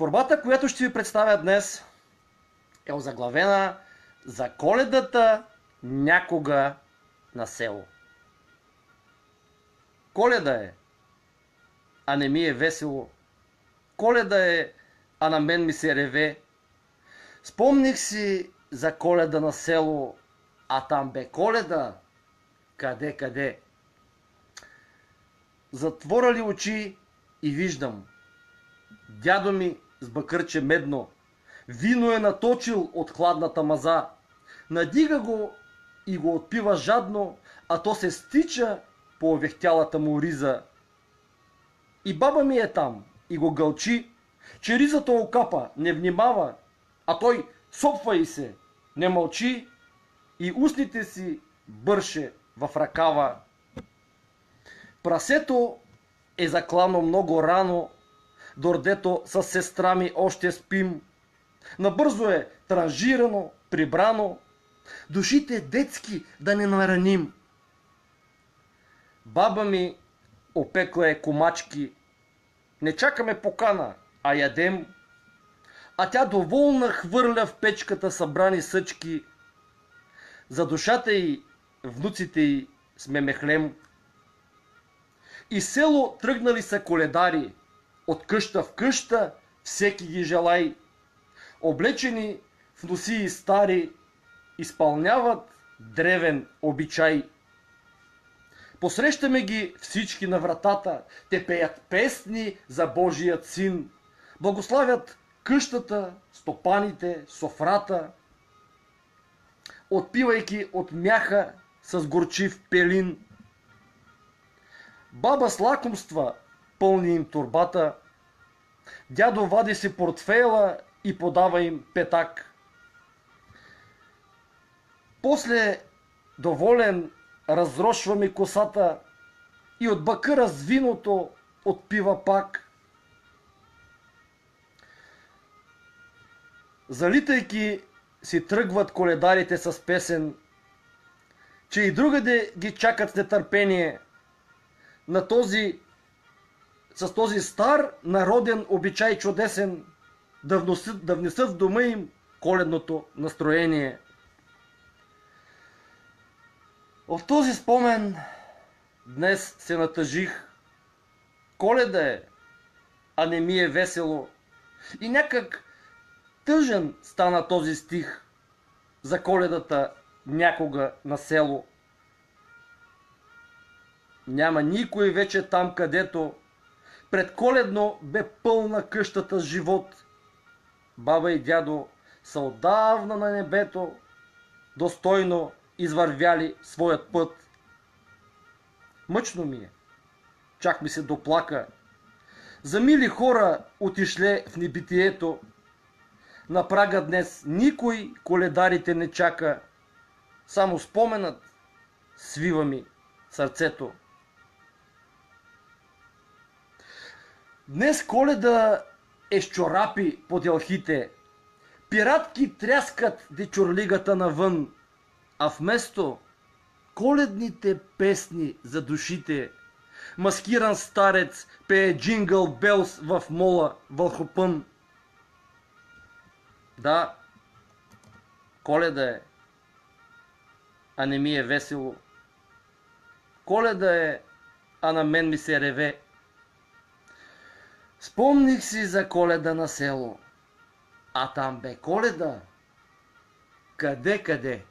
Творбата, която ще ви представя днес, е озаглавена "За Коледата някога на село". Коледа е, а не ми е весело. Коледа е, а на мен ми се реве. Спомних си за Коледа на село, а там бе Коледа, къде. Затворя ли очи и виждам. Дядо ми с бакърче медно вино е наточил от хладната маза. Надига го и го отпива жадно, а то се стича по овехтялата му риза. И баба ми е там и го гълчи, че ризата окапа, не внимава, а той сопва и се, не мълчи и устните си бърше в ръкава. Прасето е заклано много рано, дордето с сестра ми още спим. Набързо е транжирано, прибрано, душите детски да не нараним. Баба ми опекла е комачки, не чакаме покана, а ядем, а тя доволна хвърля в печката събрани съчки. За душата й, внуците й сме мехлем. И село тръгнали са коледари, от къща в къща всеки ги желай. Облечени в носии стари, изпълняват древен обичай. Посрещаме ги всички на вратата, те пеят песни за Божият син, благославят къщата, стопаните, софрата, отпивайки от мяха с горчив пелин. Баба с лакомства пълни им турбата, дядо вади си портфейла и подава им петак. После, доволен, разрошва ми косата и от бакъра с виното отпива пак. Залитайки си тръгват коледарите с песен, че и другаде ги чакат с нетърпение с този стар народен обичай чудесен да внесат в дома им коледното настроение. В този спомен днес се натъжих. Коледа е, а не ми е весело. И някак тъжен стана този стих за Коледата някога на село. Няма никой вече там, където предколедно бе пълна къщата с живот. Баба и дядо са отдавна на небето, достойно извървяли своят път. Мъчно ми е, чак ми се доплака. За мили хора отишле в небитието. На прага днес никой коледарите не чака. Само споменът свива ми сърцето. Днес Коледа е с чорапи по делхите. Пиратки тряскат дечурлигата навън, а вместо коледните песни за душите, маскиран старец пее джингъл белс в мола Вълхопън. Да, Коледа е, а не ми е весело. Коледа е, а на мен ми се реве. Спомних си за Коледа на село, а там бе Коледа, къде.